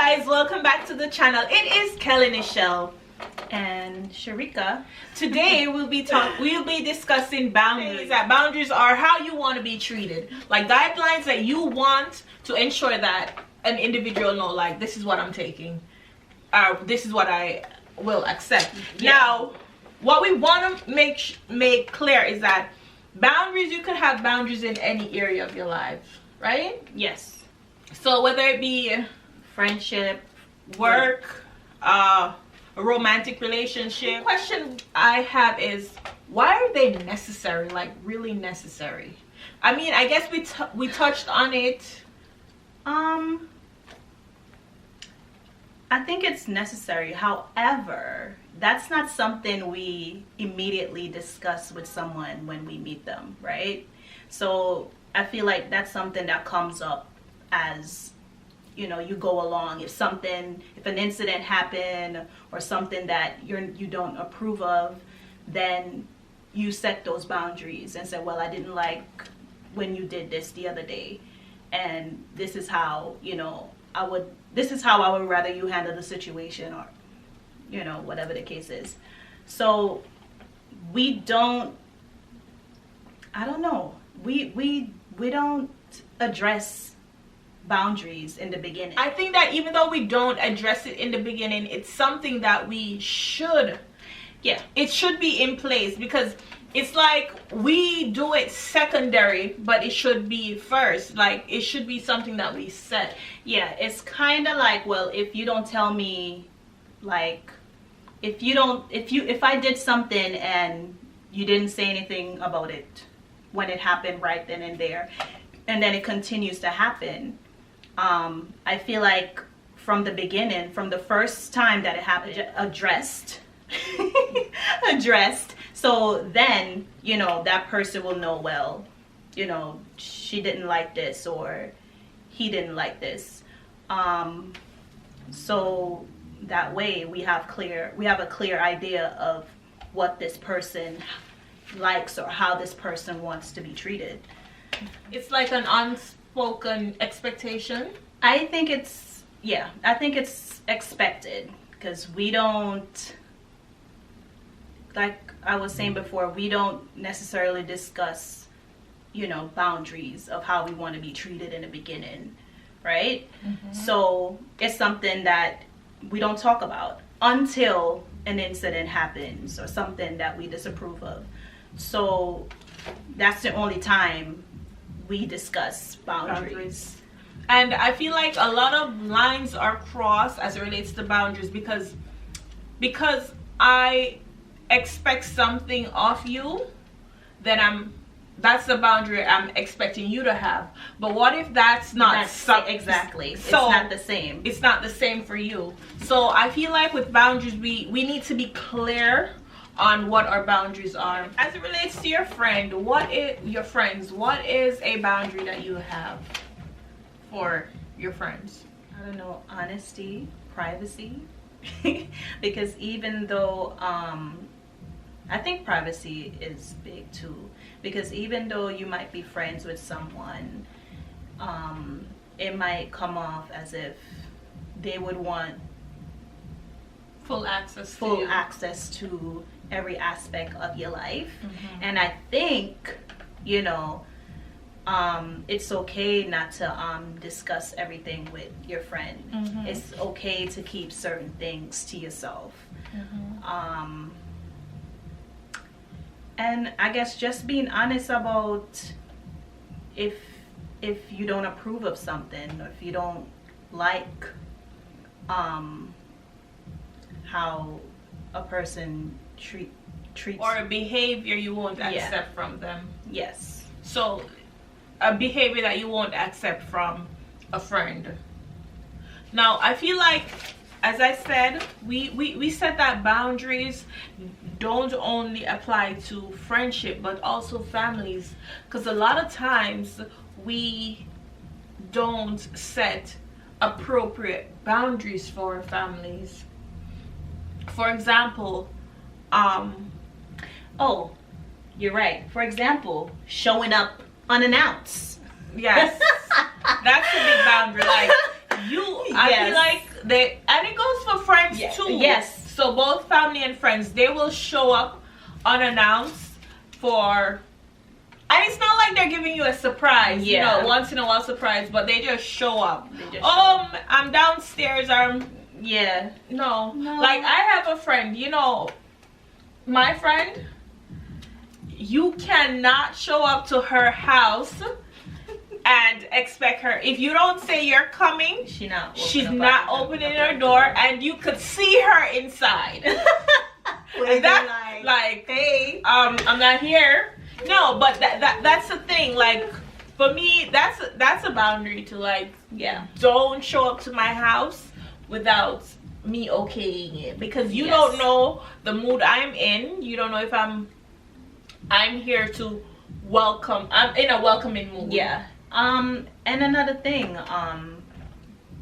guys, welcome back to the channel. It is kellyneshell and Sharika. Today we'll be discussing boundaries. That boundaries are how you want to be treated, like guidelines that you want to ensure that an individual know, like, this is what I'm taking, this is what I will accept. Yeah. Now, what we want to make clear is that boundaries, you can have boundaries in any area of your life, right? Yes. So whether it be friendship, work, a romantic relationship. The question I have is, why are they necessary? Like, really necessary? I mean, I guess we touched on it. I think it's necessary. However, that's not something we immediately discuss with someone when we meet them, right? So I feel like that's something that comes up as, you know, you go along. If an incident happened or something that you don't approve of, then you set those boundaries and say, well, I didn't like when you did this the other day, and this is how, you know, this is how I would rather you handle the situation, or, you know, whatever the case is. So we don't, I don't know, we don't address boundaries in the beginning. I think that even though we don't address it in the beginning, it's something that we should, it should be in place, because it's like we do it secondary, but it should be first. Like, it should be something that we set. Yeah, it's kind of like, well, if you don't tell me, like, if I did something and you didn't say anything about it when it happened right then and there, and then it continues to happen, I feel like from the beginning, from the first time that it happened, addressed. So then, you know, that person will know, well, you know, she didn't like this, or he didn't like this. So that way we have a clear idea of what this person likes or how this person wants to be treated. It's like an unspoken expectation. I think it's expected, because we don't, like I was saying before, we don't necessarily discuss, you know, boundaries of how we want to be treated in the beginning, right? Mm-hmm. So it's something that we don't talk about until an incident happens or something that we disapprove of. So that's the only time we discuss boundaries. And I feel like a lot of lines are crossed as it relates to boundaries, because I expect something of you, then that's the boundary I'm expecting you to have. But what if that's not exactly? So it's not the same. It's not the same for you. So I feel like with boundaries, we need to be clear on what our boundaries are. As it relates to your friend, what is a boundary that you have for your friends? I don't know, honesty, privacy. Because even though I think privacy is big too, because even though you might be friends with someone, it might come off as if they would want full access to every aspect of your life. Mm-hmm. And I think, you know, it's okay not to discuss everything with your friend. Mm-hmm. It's okay to keep certain things to yourself. Mm-hmm. And I guess just being honest about if you don't approve of something, or if you don't like how a person treats, or a behavior you won't accept from them. Yes. So a behavior that you won't accept from a friend. Now, I feel like, as I said, we said that boundaries don't only apply to friendship, but also families. Because a lot of times we don't set appropriate boundaries for our families. For example, oh, you're right. For example, showing up unannounced. Yes. That's a big boundary. Like, I feel like and it goes for friends too. Yes. So both family and friends, they will show up unannounced for, and it's not like they're giving you a surprise, you know, once in a while surprise, but they just show up. I'm downstairs, no. Like, I have a friend, you know, my friend, you cannot show up to her house and expect her, if you don't say you're coming, she's not opening her door, and you could see her inside. And that, like, hey, I'm not here. No, but that's the thing. Like, for me, that's a boundary to, like, don't show up to my house without me okaying it, because you don't know the mood I'm in. You don't know if I'm here to welcome. I'm in a welcoming mood. And another thing,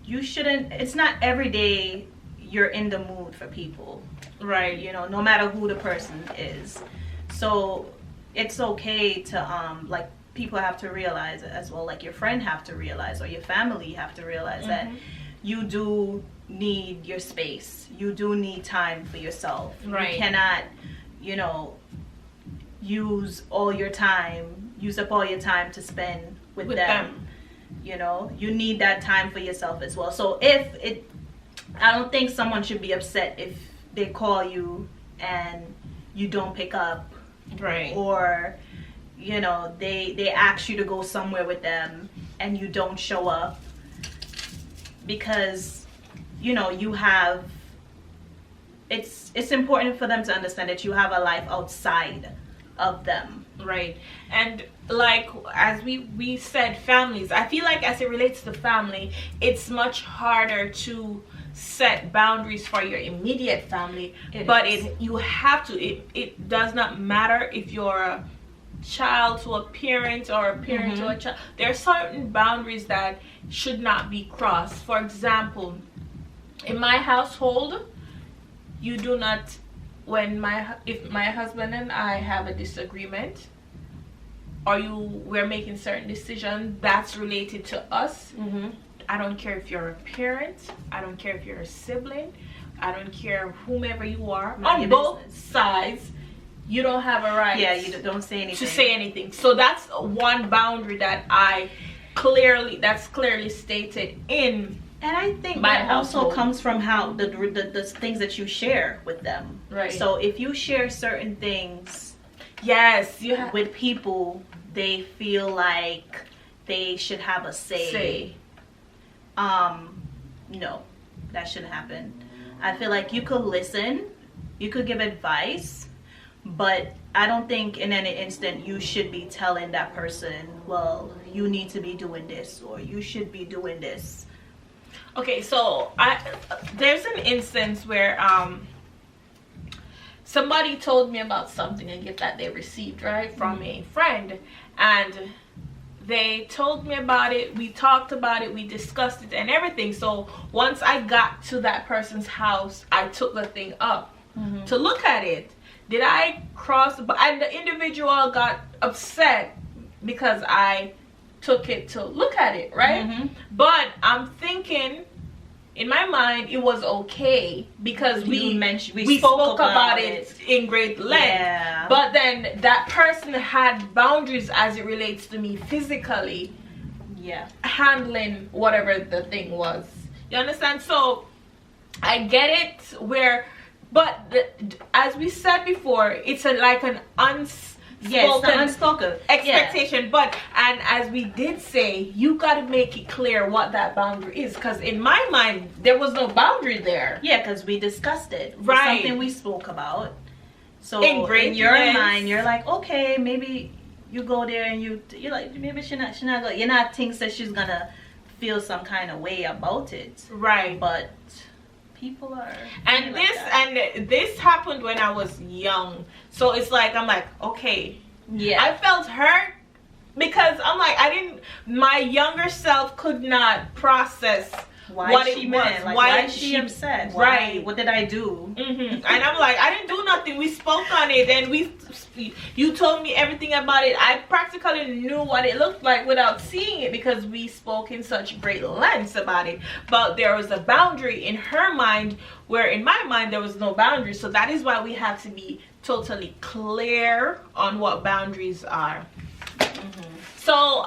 you shouldn't, it's not every day you're in the mood for people, right? You know, no matter who the person is. So it's okay to like, people have to realize it as well, like your friend have to realize, or your family have to realize that you do need your space, you do need time for yourself, right? You cannot, you know, use up all your time to spend with them. You know, you need that time for yourself as well. So I don't think someone should be upset if they call you and you don't pick up, right? Or, you know, they ask you to go somewhere with them and you don't show up, because, you know, you have, it's important for them to understand that you have a life outside of them, right? And like, as we said, families, I feel like as it relates to family, it's much harder to set boundaries for your immediate family. You have to, it does not matter if you're a child to a parent or a parent to a child. There are certain boundaries that should not be crossed. For example, in my household, you do not, if my husband and I have a disagreement, or we're making certain decisions that's related to us, I don't care if you're a parent, I don't care if you're a sibling, I don't care whomever you are, on both sides, you don't have a right you don't say anything to say anything. So that's one boundary that that's clearly stated in. And I think that also comes from how the things that you share with them, right? So if you share certain things with people, they feel like they should have a say. No, that shouldn't happen. I feel like you could listen, you could give advice, but I don't think in any instant you should be telling that person, well, you need to be doing this, or you should be doing this. Okay, so there's an instance where somebody told me about something, a gift that they received, right, from a friend, and they told me about it, we talked about it, we discussed it and everything. So once I got to that person's house, I took the thing up to look at it. Did I cross? And the individual got upset because I took it to look at it, right? But I'm thinking, in my mind, it was okay because we spoke about it in great length. But then that person had boundaries as it relates to me physically handling whatever the thing was. You understand? So I get it as we said before, it's like an unspoken expectation. But, and as we did say, you got to make it clear what that boundary is, because in my mind there was no boundary there. Because we discussed it, right? Something we spoke about. So in your mind, you're like, okay, maybe you go there and you're like, maybe she not go. You're not thinking that she's gonna feel some kind of way about it, right? But people are, and this happened when I was young, so it's like, I'm like, okay, I felt hurt because I'm like, my younger self could not process why what she it mad? was, Like, why is she upset? Right. What did I do? And I'm like, I didn't do nothing. We spoke on it, and you told me everything about it. I practically knew what it looked like without seeing it, because we spoke in such great lengths about it. But there was a boundary in her mind, where in my mind there was no boundary. So that is why we have to be totally clear on what boundaries are. So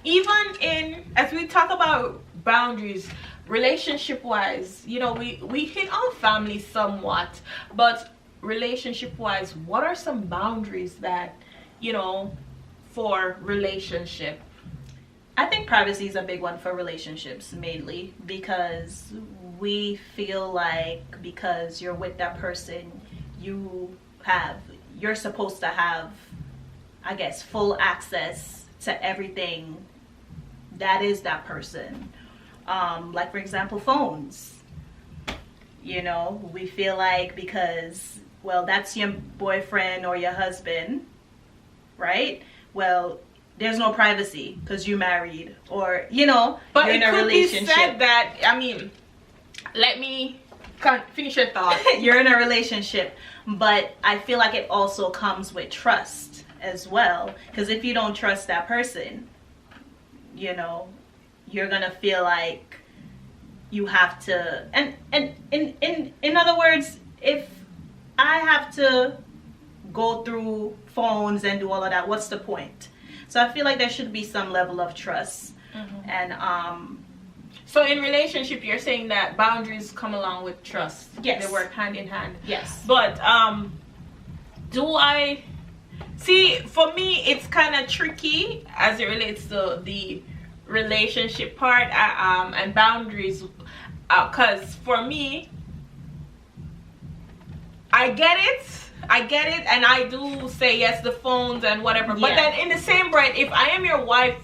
even in, as we talk about boundaries relationship wise, you know, we hit on family somewhat, but relationship wise, what are some boundaries that, you know, for relationship? I think privacy is a big one for relationships, mainly because we feel like because you're with that person, you're supposed to have, I guess, full access to everything that is that person. Like, for example, phones. You know, we feel like because, well, that's your boyfriend or your husband, right? Well, there's no privacy because you're married, or, you know, but you're in a relationship. Be said that, I mean, let me finish your thought. You're in a relationship, but I feel like it also comes with trust as well, because if you don't trust that person, you know, you're gonna feel like you have to, and in other words, if I have to go through phones and do all of that, what's the point? So I feel like there should be some level of trust. And so in relationship, you're saying that boundaries come along with trust. Yes, they work hand in hand. Yes. But do I see, for me it's kind of tricky as it relates to the relationship part, and boundaries, because for me, I get it, and I do say yes, the phones and whatever, but then in the same breath, if I am your wife,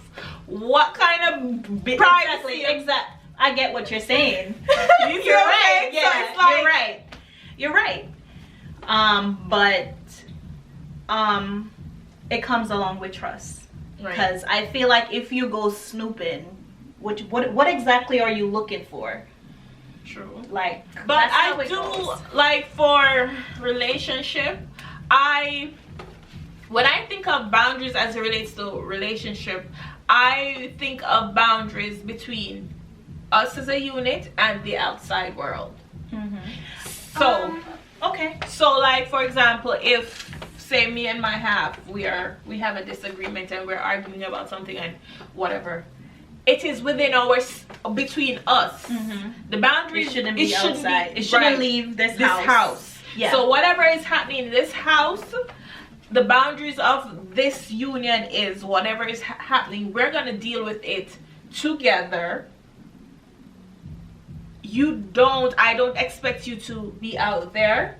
what kind of privacy? Exactly. I get what you're saying. You're right. Yeah, So it's like, you're right. But it comes along with trust, because I feel like if you go snooping, what exactly are you looking for? True. Like, but I do like for relationship, when I think of boundaries as it relates to relationship, I think of boundaries between us as a unit and the outside world. So okay. So like, for example, if say me and my half, we have a disagreement and we're arguing about something and whatever, it is within between us. The boundaries shouldn't be outside. It shouldn't leave this house. Yeah. So whatever is happening in this house, the boundaries of this union is whatever is happening, we're gonna deal with it together. I don't expect you to be out there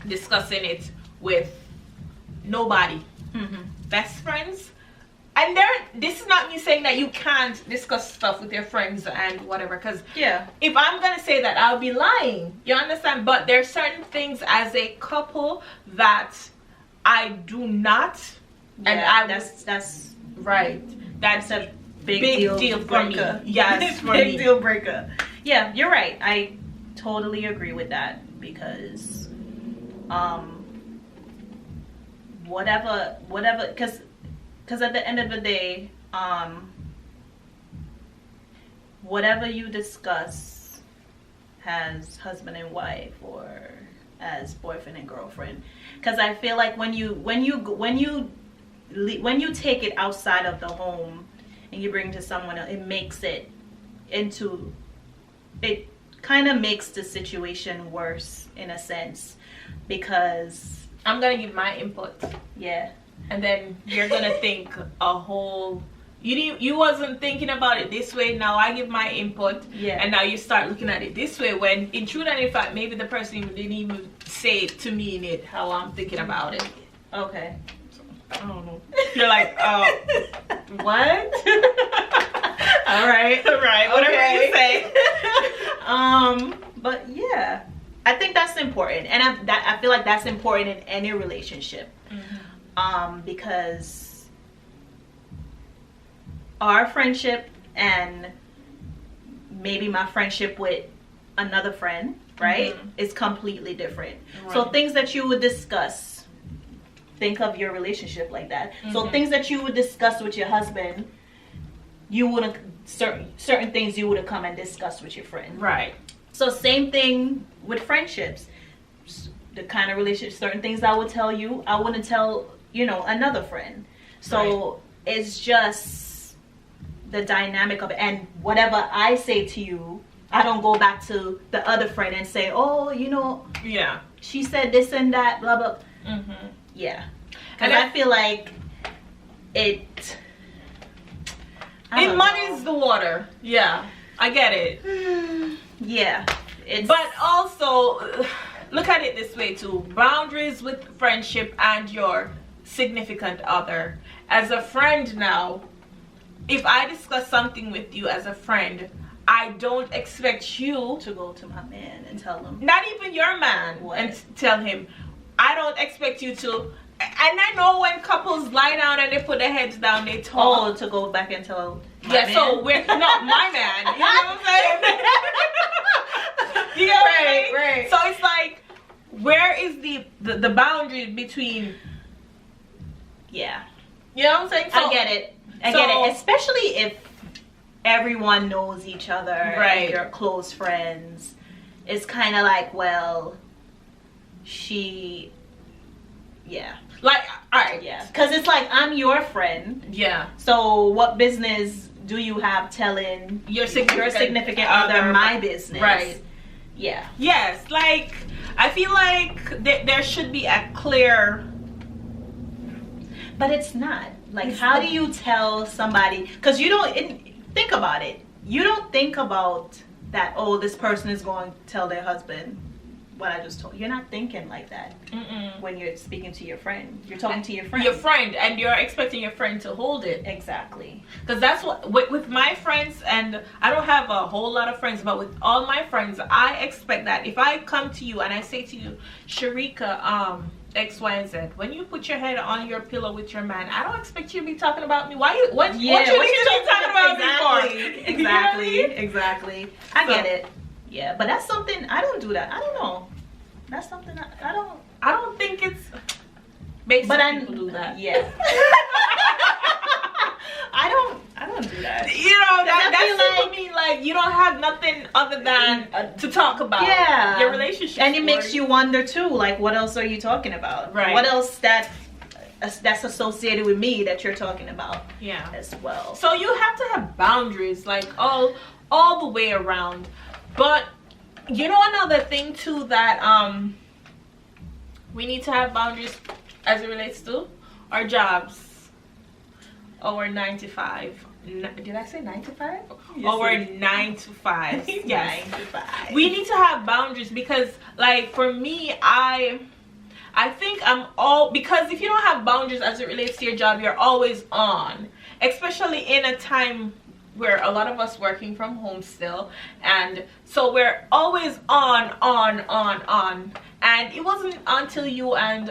discussing it with nobody. Best friends. And this is not me saying that you can't discuss stuff with your friends and whatever, because if I'm gonna say that, I'll be lying, you understand? But there's certain things as a couple that I do not, and that's right, that's a big deal for me. Yes, for big deal breaker. Yeah, you're right. I totally agree with that, because whatever, because at the end of the day, whatever you discuss as husband and wife or as boyfriend and girlfriend, because I feel like when you take it outside of the home and you bring it to someone else, it kind of makes the situation worse in a sense, because I'm gonna give my input, and then you're gonna think a whole, you wasn't thinking about it this way, now I give my input, and now you start looking at it this way, when in truth and in fact maybe the person didn't even say it to mean it how I'm thinking about it. Okay. So, I don't know. You're like, oh, what? All right, whatever you say. But yeah, I think that's important, and I feel like that's important in any relationship. Because our friendship and maybe my friendship with another friend, right, is completely different. So things that you would discuss, think of your relationship like that. So things that you would discuss with your husband, you wouldn't, certain things you would have come and discussed with your friend. Right. So same thing with friendships. The kind of relationship, certain things I would tell you, I wouldn't tell, another friend. So it's just the dynamic of it. And whatever I say to you, I don't go back to the other friend and say, oh, yeah, she said this and that, blah, blah. Yeah. Because I feel like it muddies the water. Yeah, I get it. Yeah. But also, look at it this way too. Boundaries with friendship and your significant other. As a friend now, if I discuss something with you as a friend, I don't expect you to go to my man and tell him. Not even your man. What? And tell him. I don't expect you to. And I know when couples lie down and they put their heads down, they talk. Oh, to go back and tell my man? So we're not my man. You know what I'm saying? You know what I'm saying? Right. So it's like, where is the boundary between? Yeah. You know what I'm saying? So, I get it. I get it. Especially if everyone knows each other, and you're close friends. It's kind of like, well, like, all right, because it's like, I'm your friend, so what business do you have telling your significant other my business? Right. Yes, like, I feel like there should be a clear, but it's not. Like, how do you tell somebody? Because you don't think about it. You don't think about that, oh, this person is going to tell their husband what I just told you. You're not thinking like that when you're speaking to your friend. You're talking to your friend. And you're expecting your friend to hold it. Exactly. Because that's what, with my friends, and I don't have a whole lot of friends, but with all my friends, I expect that if I come to you and I say to you, Sharika, X, Y, and Z, when you put your head on your pillow with your man, I don't expect you to be talking about me. What you need to be talking about me for? Exactly. I get it. Yeah, but that's something, I don't do that. I don't know. That's something I don't think it's basic. But people do that. Yeah. I don't do that. That's like, me, like, you don't have nothing other than to talk about. Yeah. Your relationship. And it makes you wonder too, like, what else are you talking about? Right. What else that's associated with me that you're talking about? Yeah. As well. So you have to have boundaries, like, all the way around. But another thing too that we need to have boundaries as it relates to our jobs, our 9 to 5. Did I say 9 to 5? Our 9 to 5. Yes. 9 to 5. We need to have boundaries because, like, for me, I think because if you don't have boundaries as it relates to your job, you're always on, especially in a time where a lot of us working from home still, and so we're always on. And it wasn't until you and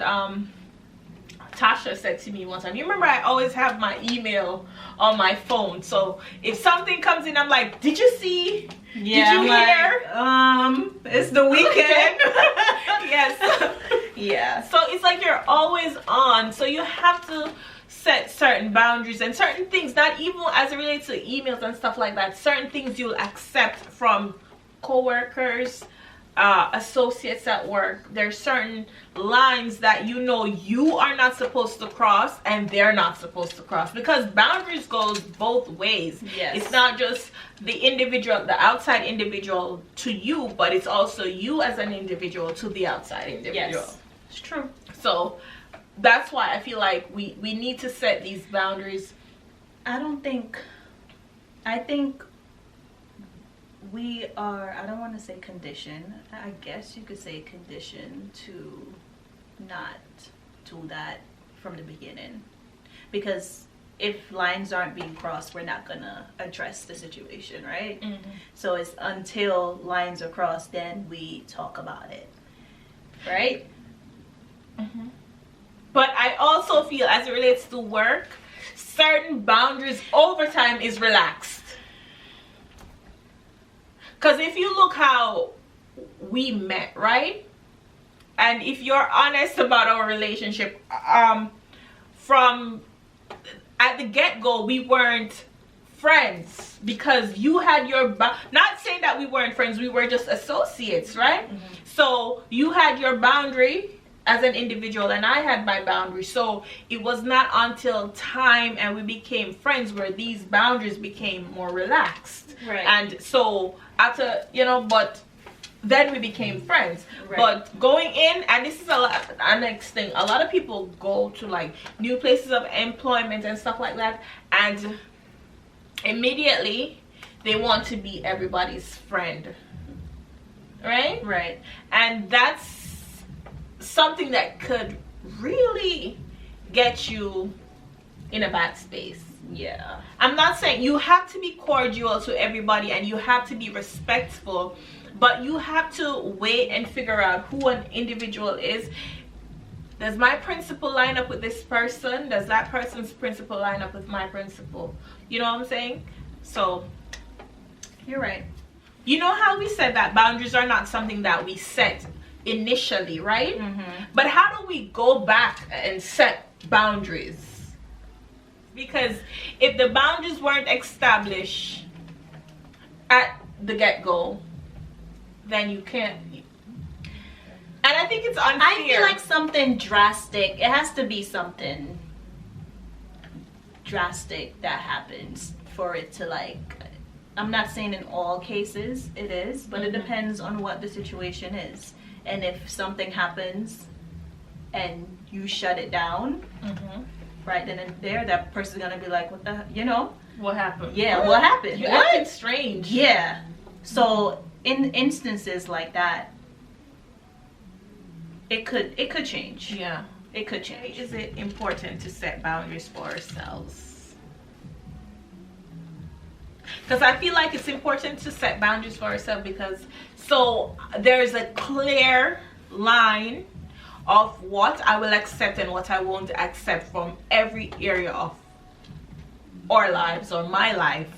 Tasha said to me one time, you remember I always have my email on my phone, so if something comes in, I'm like, did you see? Yeah, did you hear? It's the weekend. Yes. Yeah. So it's like you're always on, so you have to set certain boundaries and certain things, not even as it relates to emails and stuff like that, certain things you'll accept from co-workers, associates at work. There's certain lines that you are not supposed to cross and they're not supposed to cross, because boundaries goes both ways. Yes. It's not just the outside individual to you, but it's also you as an individual to the outside individual. Yes, it's true. So that's why I feel like we need to set these boundaries. I think we are, I don't want to say conditioned, I guess you could say conditioned to not do that from the beginning, because if lines aren't being crossed, we're not gonna address the situation, right? So it's until lines are crossed, then we talk about it, right? But I also feel, as it relates to work, certain boundaries over time is relaxed. Because if you look how we met, right? And if you're honest about our relationship, from at the get-go, we weren't friends, because you had your not saying that we weren't friends, we were just associates, right? So you had your boundary as an individual and I had my boundary. So it was not until time and we became friends where these boundaries became more relaxed, right? And so after, you know, but then we became friends, right? But going in, and this is a next thing, a lot of people go to like new places of employment and stuff like that, and immediately they want to be everybody's friend, right? And that's something that could really get you in a bad space. Yeah, I'm not saying you have to be cordial to everybody and you have to be respectful, but you have to wait and figure out who an individual is. Does my principle line up with this person? Does that person's principle line up with my principle? You know what I'm saying? So you're right. You know how we said that boundaries are not something that we set initially, right? But how do we go back and set boundaries? Because if the boundaries weren't established at the get-go, then you can't. And I think it's unfair. I feel like something drastic, it has to be something drastic that happens for it to, like, I'm not saying in all cases it is, but it depends on what the situation is. And if something happens and you shut it down, right then and there, that person's gonna be like, what the, you know? What happened? Yeah, what happened? You're acting strange. Yeah. So in instances like that, it could change. Yeah. It could change. Is it important to set boundaries for ourselves? Because I feel like it's important to set boundaries for ourselves, because so there's a clear line of what I will accept and what I won't accept from every area of our lives or my life.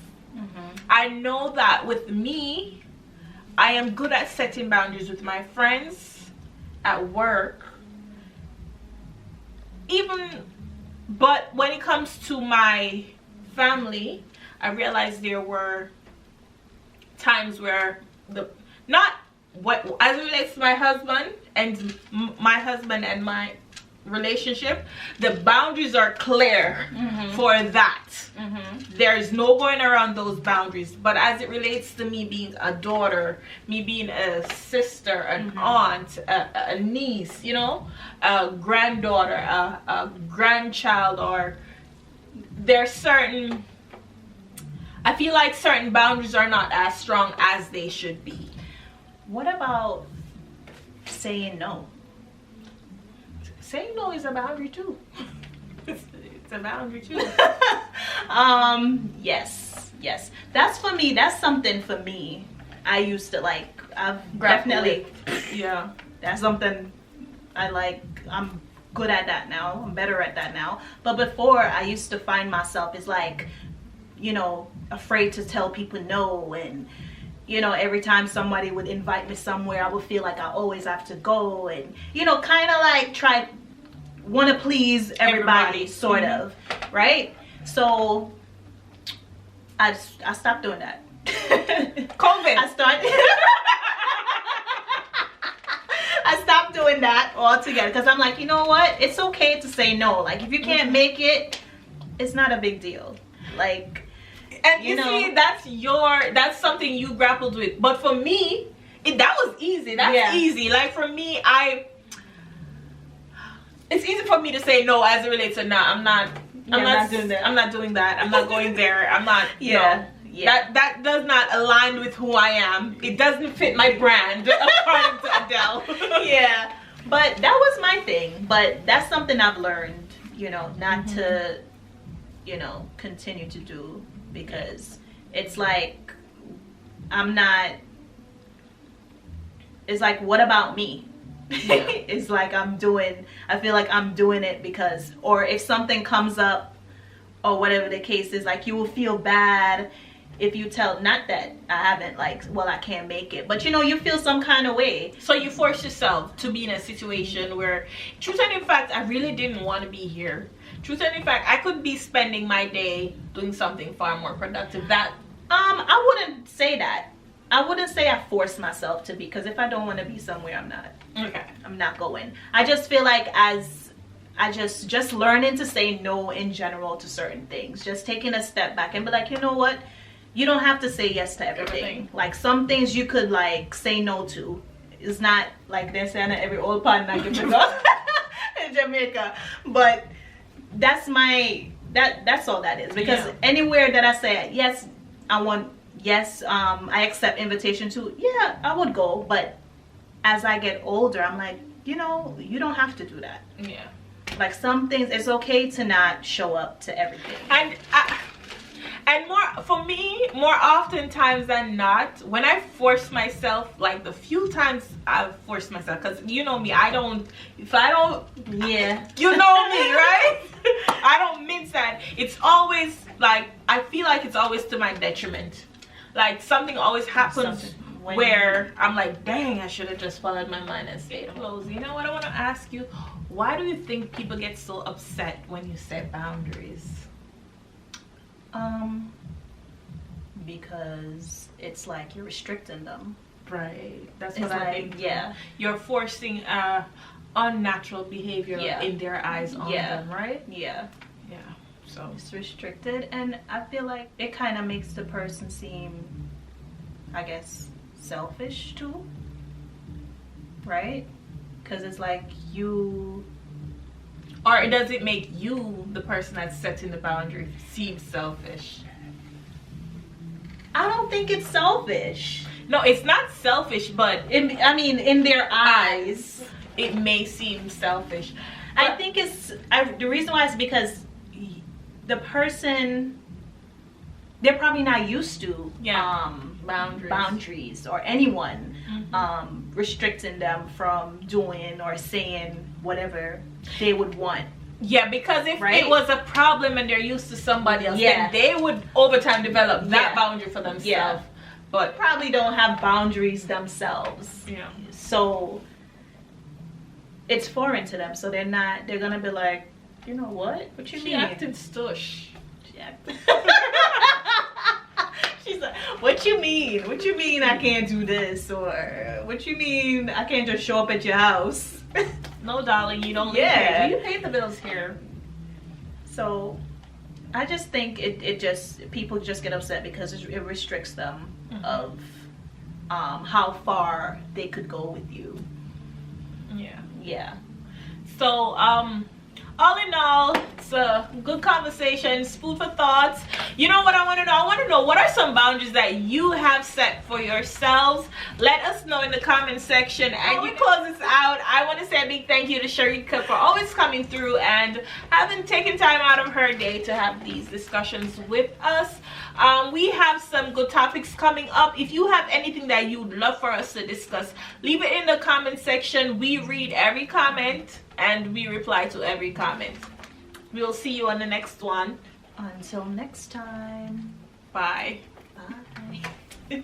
I know that with me, I am good at setting boundaries with my friends, at work, even, but when it comes to my family, I realized there were times where not what as it relates to my husband and my relationship, the boundaries are clear for that. There's no going around those boundaries. But as it relates to me being a daughter, me being a sister, an aunt, a niece, you know, a granddaughter, a grandchild, or there's certain, I feel like certain boundaries are not as strong as they should be. What about saying no? Saying no is a boundary too. It's a boundary too. Yes. That's for me. That's something for me. I used to like. I've definitely. Yeah. That's something I like. I'm good at that now. I'm better at that now. But before, I used to find myself as like, you know, afraid to tell people no, and you know, every time somebody would invite me somewhere, I would feel like I always have to go, and you know, kind of like want to please everybody sort of, right? So I stopped doing that. COVID. I stopped doing that altogether, because I'm like, you know what? It's okay to say no. Like, if you can't make it, it's not a big deal. Like, and you know, see, that's something you grappled with. But for me, that was easy. That's easy. Like for me, it's easy for me to say no as it relates to I'm not doing that. I'm not doing that. I'm not going there. I'm not. No. Yeah. That does not align with who I am. It doesn't fit my brand, according to Adele. Yeah. But that was my thing. But that's something I've learned, you know, not to, you know, continue to do, because it's like it's like, what about me? Yeah. It's like I feel like I'm doing it because, or if something comes up or whatever the case is, like you will feel bad if you tell, not that I haven't, like, well, I can't make it, but you know, you feel some kind of way. So you force yourself to be in a situation where, truth and in fact, I really didn't want to be here. Truth and in fact, I could be spending my day doing something far more productive. That I wouldn't say that. I wouldn't say I force myself to be, because if I don't want to be somewhere, I'm not. Okay. I'm not going. I just feel like as I just learning to say no in general to certain things, just taking a step back and be like, you know what, you don't have to say yes to everything. Like some things you could like say no to. It's not like they're saying that every old partner I give it up in Jamaica, but that's all that is, because anywhere that I say yes, I want, yes, I accept invitation to, yeah, I would go. But as I get older, I'm like, you know, you don't have to do that. Yeah. Like some things, it's okay to not show up to everything. And more for me, more oftentimes than not, when I force myself, like the few times I've forced myself, because you know me, I don't, if I don't, yeah, you know me, right? I don't mince that. It's always like, I feel like it's always to my detriment. Like something always happens where I'm like, dang, I should have just followed my mind and stayed close. You know what I want to ask you? Why do you think people get so upset when you set boundaries? Because it's like you're restricting them. Right. That's It's what I like, think. yeah. You're forcing unnatural behavior in their eyes on them, right? Yeah. Yeah. So It's restricted, and I feel like it kind of makes the person seem, I guess, selfish too. Right? Because it's like you... Or does it make you, the person that's setting the boundary, seem selfish? I don't think it's selfish. No, it's not selfish, but I mean, in their eyes, it may seem selfish. I think it's... the reason why is because the person, they're probably not used to boundaries or anyone restricting them from doing or saying whatever they would want. Yeah, because if it was a problem and they're used to somebody else, then they would over time develop that boundary for themselves. Yeah. But probably don't have boundaries themselves. Yeah. So it's foreign to them. So they're gonna be like, you know what? What you mean? Acting stush. She's like, what you mean? What you mean I can't do this? Or what you mean I can't just show up at your house? No, darling, you don't live here. You pay the bills here. So I just think people just get upset because it restricts them of how far they could go with you. Yeah. So all in all, it's a good conversation, food for thoughts. You know what I want to know? I want to know, what are some boundaries that you have set for yourselves? Let us know in the comment section. And you close this out, I want to say a big thank you to Sharika for always coming through and having taken time out of her day to have these discussions with us. We have some good topics coming up. If you have anything that you'd love for us to discuss, leave it in the comment section. We read every comment and we reply to every comment. We'll see you on the next one. Until next time. Bye. Bye.